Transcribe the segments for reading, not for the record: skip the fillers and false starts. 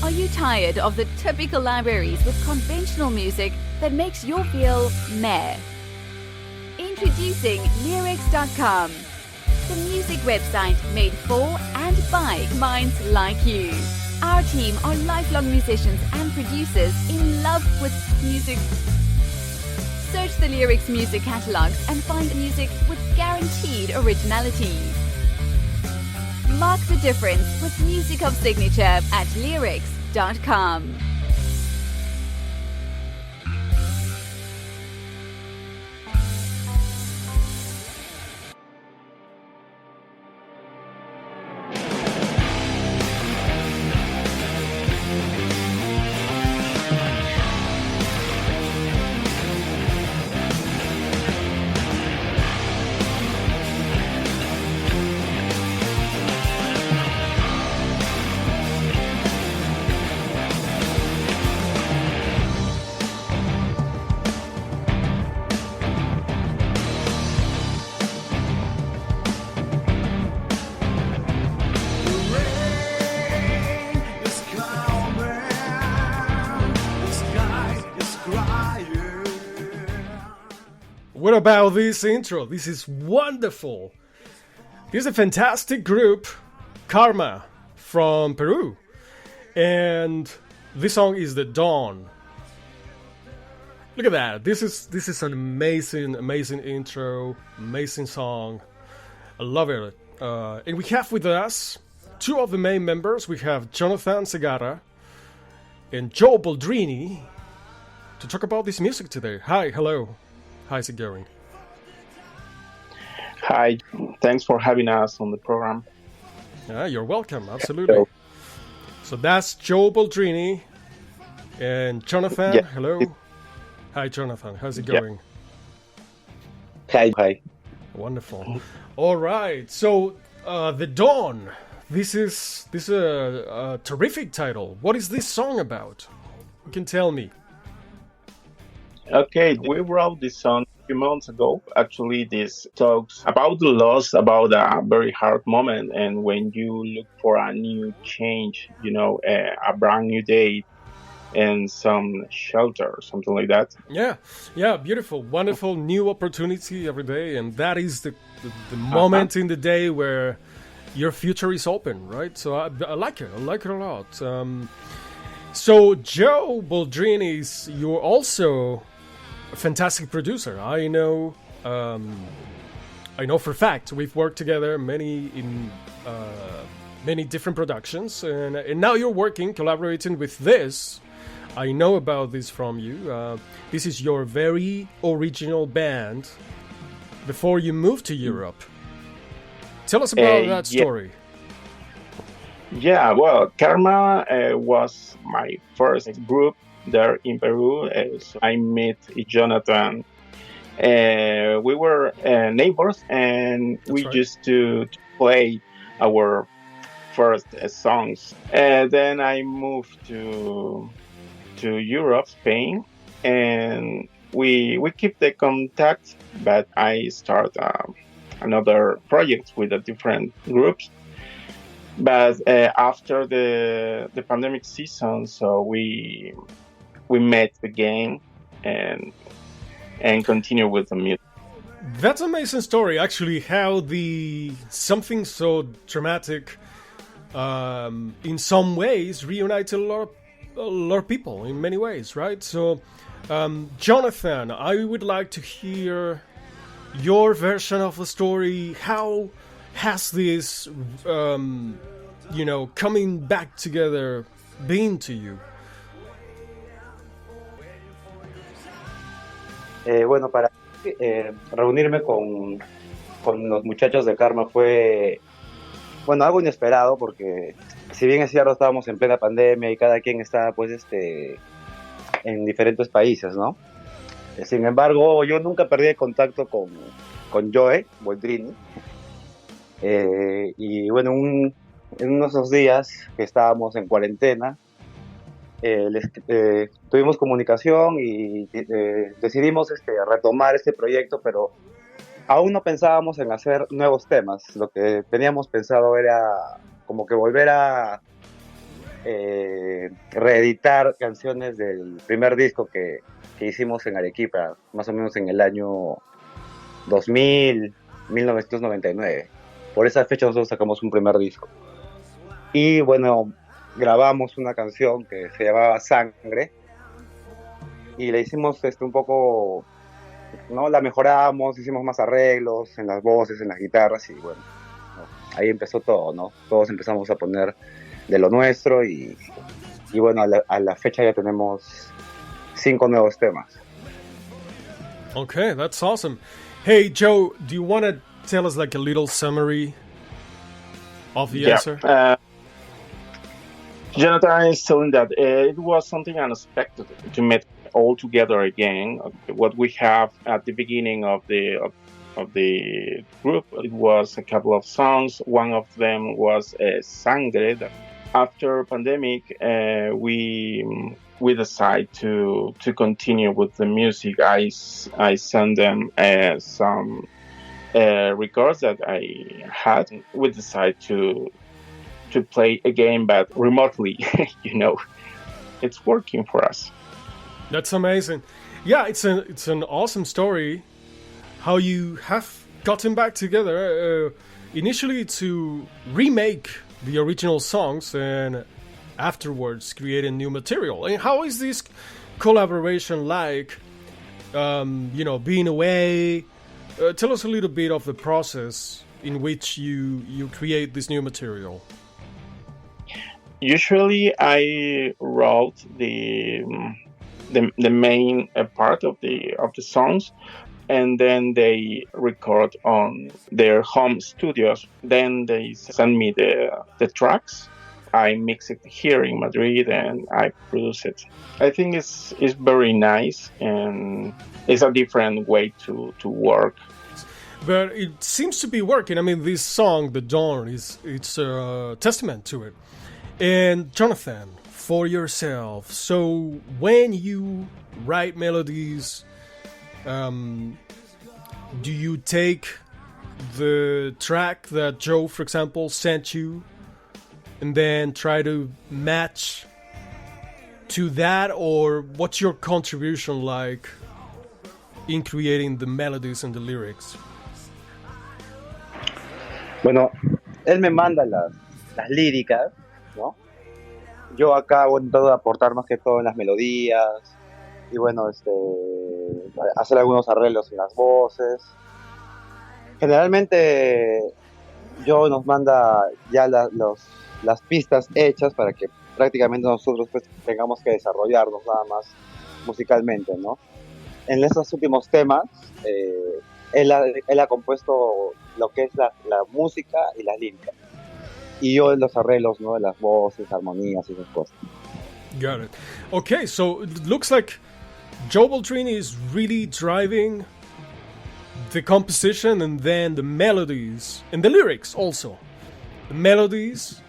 Are you tired of the typical libraries with conventional music that makes you feel meh? Introducing Leerecs.com, the music website made for and by minds like you. Our team are lifelong musicians and producers in love with music. Search the Leerecs music catalogs and find music with guaranteed originality. Mark the difference with music of signature at Leerecs.com. What about this intro? This is wonderful. This is a fantastic group, Karma, from Peru. And this song is The Dawn. Look at that. This is an amazing intro, amazing song. I love it. And we have with us two of the main members. We have Jonathan Segarra and Joe Boldrini to talk about this music today. Hi, hello. How's it going? Hi, thanks for having us on the program. Yeah, you're welcome, absolutely. So that's Joe Boldrini and Jonathan. Yeah. Hello. Hi, Jonathan. How's it going? Hi. Wonderful. All right. So, The Dawn. This is a terrific title. What is this song about? You can tell me. Okay, we wrote this song a few months ago. Actually, this talks about the loss, about a very hard moment, and when you look for a new change, a brand new day and some shelter, something like that. Yeah, beautiful, wonderful new opportunity every day, and that is the moment in the day where your future is open, right? So I like it. I like it a lot. So Joe Boldrini, you're also a fantastic producer. I know for a fact we've worked together in many different productions, and now you're collaborating with this. I know about this from you. This is your very original band before you moved to Europe. Tell us about that story. Yeah, well, Karma was my first group there in Peru. So I met Jonathan. We were neighbors, and we used to play our first songs. Then I moved to Europe, Spain, and we keep the contact, but I start another project with a different groups. But after the pandemic season, so we met again and continue with the music. That's an amazing story, actually. How something so dramatic, in some ways, reunited a lot of people in many ways, right? So, Jonathan, I would like to hear your version of the story. How has this, coming back together been to you? Bueno, para reunirme con los muchachos de Karma fue, algo inesperado, porque si bien es cierto estábamos en plena pandemia y cada quien está en diferentes países, ¿no? Sin embargo, yo nunca perdí el contacto con Joe Boldrini. Y bueno, en unos días que estábamos en cuarentena, tuvimos comunicación y decidimos retomar este proyecto, pero aún no pensábamos en hacer nuevos temas. Lo que teníamos pensado era como que volver a reeditar canciones del primer disco que hicimos en Arequipa, más o menos en el año 2000, 1999. Por esa fecha nosotros sacamos un primer disco. Y bueno, grabamos una canción que se llamaba Sangre y le hicimos un poco, ¿no? La mejoramos, hicimos más arreglos en las voces, en las guitarras y bueno, ¿no? Ahí empezó todo, ¿no? Todos empezamos a poner de lo nuestro y bueno, a la fecha ya tenemos 5 nuevos temas. Okay, that's awesome. Hey, Joe, do you want to tell us like a little summary of the answer? Jonathan is telling that it was something unexpected to meet all together again. What we have at the beginning of the group, it was a couple of songs. One of them was Sangre. After pandemic, we decided to continue with the music. I sent them some records that I had. We decided to play again, but remotely. It's working for us. That's amazing. Yeah, it's an awesome story. How you have gotten back together initially to remake the original songs and afterwards creating new material. And how is this collaboration like? Being away. Tell us a little bit of the process in which you create this new material. Usually, I wrote the main part of the songs, and then they record on their home studios. Then they send me the tracks. I mix it here in Madrid and I produce it. I think it's very nice and it's a different way to work. But it seems to be working. I mean, this song, The Dawn, it's a testament to it. And Jonathan, for yourself, so when you write melodies, do you take the track that Joe, for example, sent you and then try to match to that, or what's your contribution like in creating the melodies and the lyrics? Bueno, él me manda las líricas, ¿no? Yo acá voy a aportar más que todo en las melodías y bueno, hacer algunos arreglos en las voces. Generalmente Joe nos manda ya las pistas hechas para que prácticamente nosotros pues tengamos que desarrollarnos nada más musicalmente, ¿no? En estos últimos temas, él ha compuesto lo que es la música y las líricas. Y yo los arreglos, ¿no? De las voces, armonías y esas cosas. Got it. Okay, so it looks like Joe Beltrini is really driving the composition and then the melodies and the lyrics also. The melodies,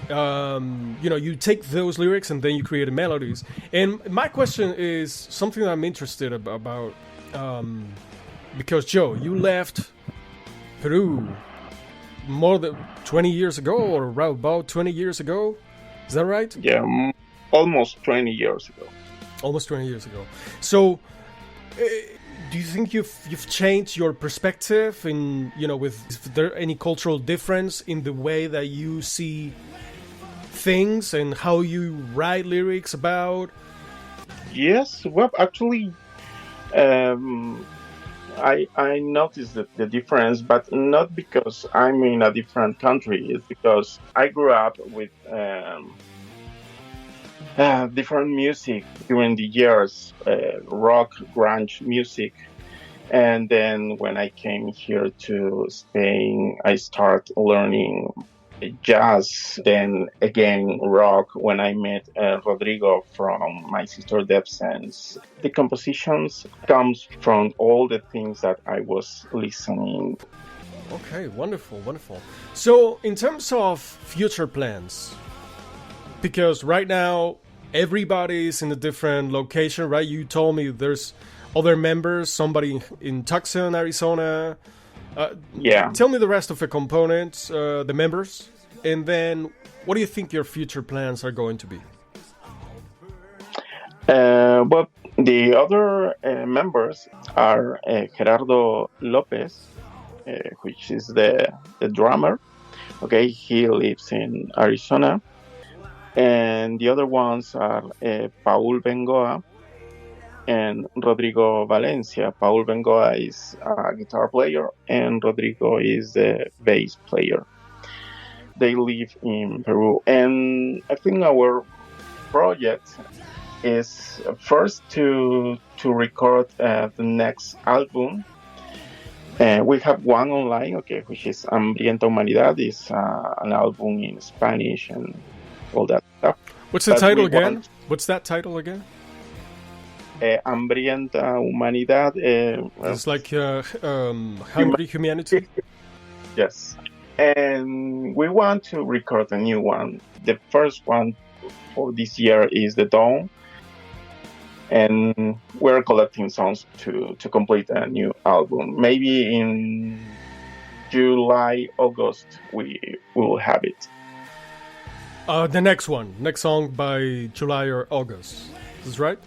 you take those lyrics and then you create the melodies. And my question is something that I'm interested about because Joe, you left Peru more than 20 years ago, or around about 20 years ago. Is that right? Yeah, almost 20 years ago. Almost 20 years ago. So, do you think you've changed your perspective in, is there any cultural difference in the way that you see things and how you write lyrics about? Yes, well, actually, I noticed the difference, but not because I'm in a different country. It's because I grew up with different music during the years, rock, grunge music. And then when I came here to Spain, I started learning jazz, then again rock when I met Rodrigo from My Sister Debsense. The compositions comes from all the things that I was listening. Okay, wonderful. So in terms of future plans, because right now everybody's in a different location, right? You told me there's other members, somebody in Tucson, Arizona. Yeah. Tell me the rest of the components, the members. And then, what do you think your future plans are going to be? Well, the other members are Gerardo Lopez, which is the drummer. Okay, he lives in Arizona. And the other ones are Paul Bengoa and Rodrigo Valencia. Paul Bengoa is a guitar player and Rodrigo is the bass player. They live in Peru. And I think our project is first to record the next album. We have one online, okay, which is Hambrienta Humanidad. It's an album in Spanish and all that stuff. What's the title again? What's that title again? Hambrienta Humanidad. It's like Hungry Humanity? Yes. And we want to record a new one. The first one for this year is The Dawn. And we're collecting songs to complete a new album. Maybe in July, August, we will have it. The next song by July or August. Is this right?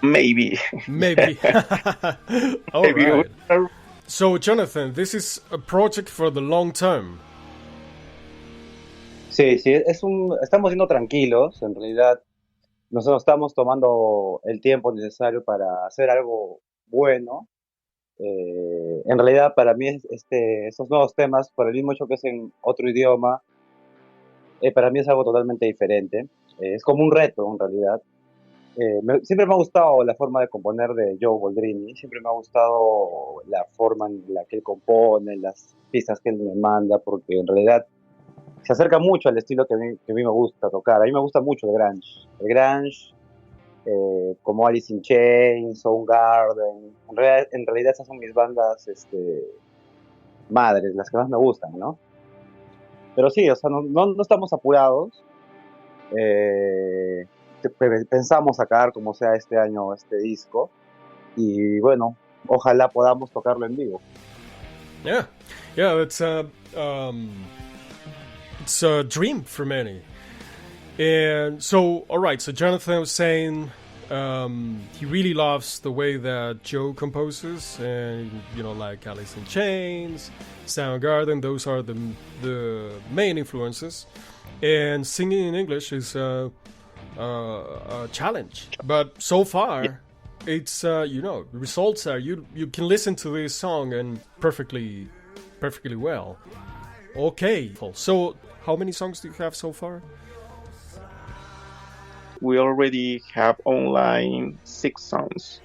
Maybe. Maybe. All Maybe. right. So, Jonathan, this is a project for the long term. Sí, estamos siendo tranquilos, en realidad. Nosotros estamos tomando el tiempo necesario para hacer algo bueno. En realidad, para mí, estos nuevos temas, por el mismo hecho que es en otro idioma, para mí es algo totalmente diferente. Es como un reto, en realidad. Siempre me ha gustado la forma de componer de Joe Boldrini, siempre me ha gustado la forma en la que él compone, las pistas que él me manda, porque en realidad se acerca mucho al estilo que a mí me gusta tocar. A mí me gusta mucho el grunge. El grunge, como Alice in Chains, Soundgarden. En realidad esas son mis bandas madres, las que más me gustan, ¿no? Pero sí, o sea, no estamos apurados. Pensamos sacar como sea este año este disco. Y bueno, ojalá podamos tocarlo en vivo. Yeah, it's a dream for many. And so, all right, so Jonathan was saying he really loves the way that Joe composes, and, you know, like Alice in Chains, Soundgarden, those are the main influences. And singing in English is a challenge. But so far, it's, the results are, you can listen to this song and perfectly well. Okay, so how many songs do you have so far? We already have online 6 songs.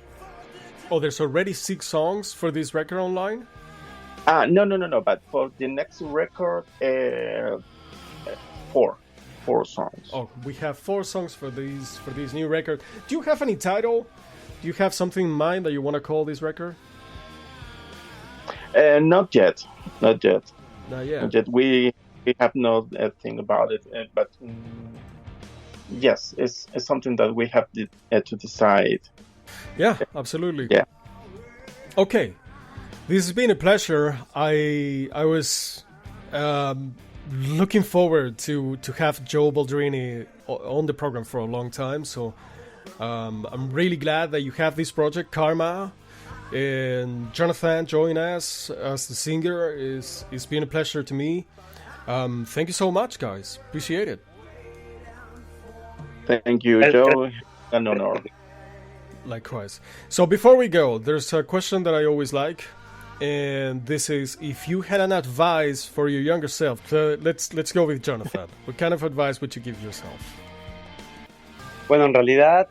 Oh, there's already 6 songs for this record online? No. But for the next record, 4 songs. Oh, we have 4 songs for this new record. Do you have any title? Do you have something in mind that you want to call this record? Not yet. Not yet. We have no thing about it, but yes, it's something that we have to decide. Yeah, absolutely. Yeah. Okay, this has been a pleasure. I was looking forward to have Joe Boldrini on the program for a long time, so I'm really glad that you have this project, Karma. And Jonathan joining us as the singer it's been a pleasure to me. Thank you so much, guys. Appreciate it. Thank you, Joe. An honor. Likewise. So before we go, there's a question that I always like, and this is: if you had an advice for your younger self, let's go with Jonathan. What kind of advice would you give yourself? Bueno, en realidad,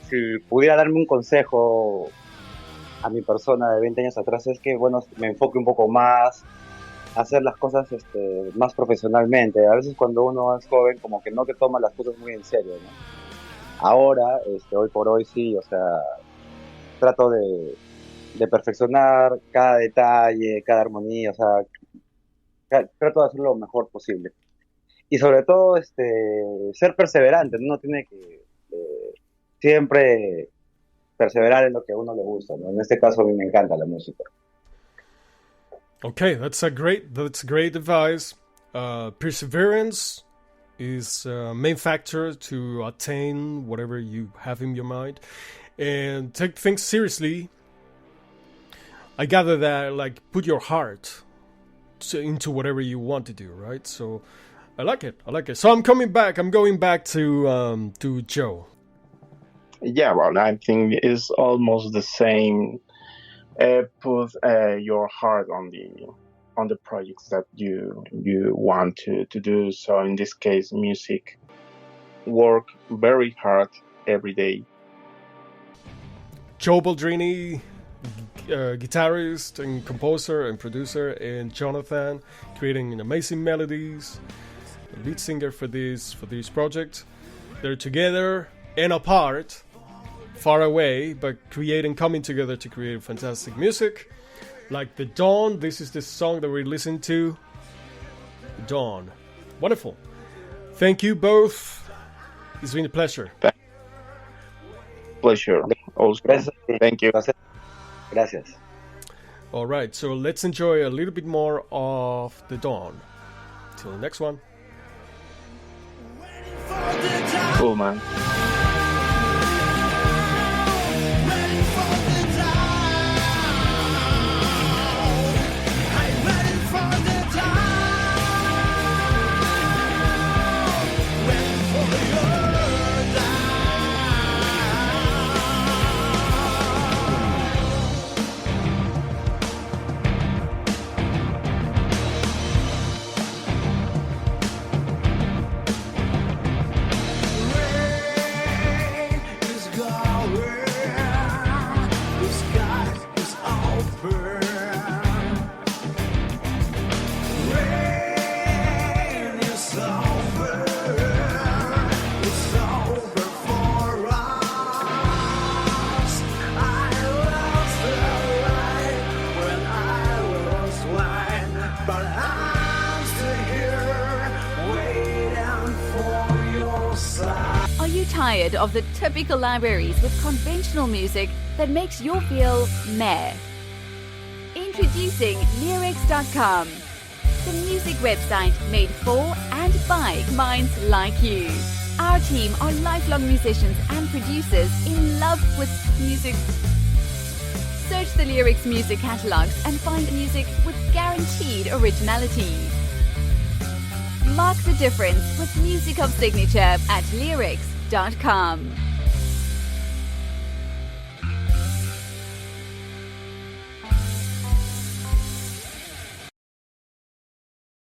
si pudiera darme un consejo a mi persona de 20 años atrás, es que, bueno, me enfoque un poco más, a hacer las cosas más profesionalmente. A veces cuando uno es joven, como que no te toma las cosas muy en serio, ¿no? Ahora, hoy por hoy sí, o sea, trato de perfeccionar cada detalle, cada armonía, o sea, trato de hacerlo lo mejor posible. Y sobre todo, ser perseverante, uno tiene que siempre perseverar en lo que a uno le gusta, ¿no? En este caso a mí me encanta la música. Okay, that's great advice. Perseverance is a main factor to attain whatever you have in your mind, and take things seriously. I gather that, like, put your heart into whatever you want to do, right? So I like it. So I'm going back to Joe. Yeah, well, I think it's almost the same. Put your heart on the projects that you want to do. So in this case, music. Work very hard every day. Joe Baldrini, guitarist and composer and producer, and Jonathan, creating amazing melodies, lead singer for this project. They're together and apart, far away, but coming together to create fantastic music. Like The Dawn, this is the song that we listened to. The Dawn. Wonderful. Thank you both. It's been a pleasure. Pleasure. Also. Thank you. Gracias. All right, so let's enjoy a little bit more of The Dawn. Till the next one. Cool, man. Tired of the typical libraries with conventional music that makes you feel meh? Introducing Leerecs.com, the music website made for and by minds like you. Our team are lifelong musicians and producers in love with music. Search the Leerecs music catalogs and find music with guaranteed originality. Mark the difference with music of signature at Leerecs.com.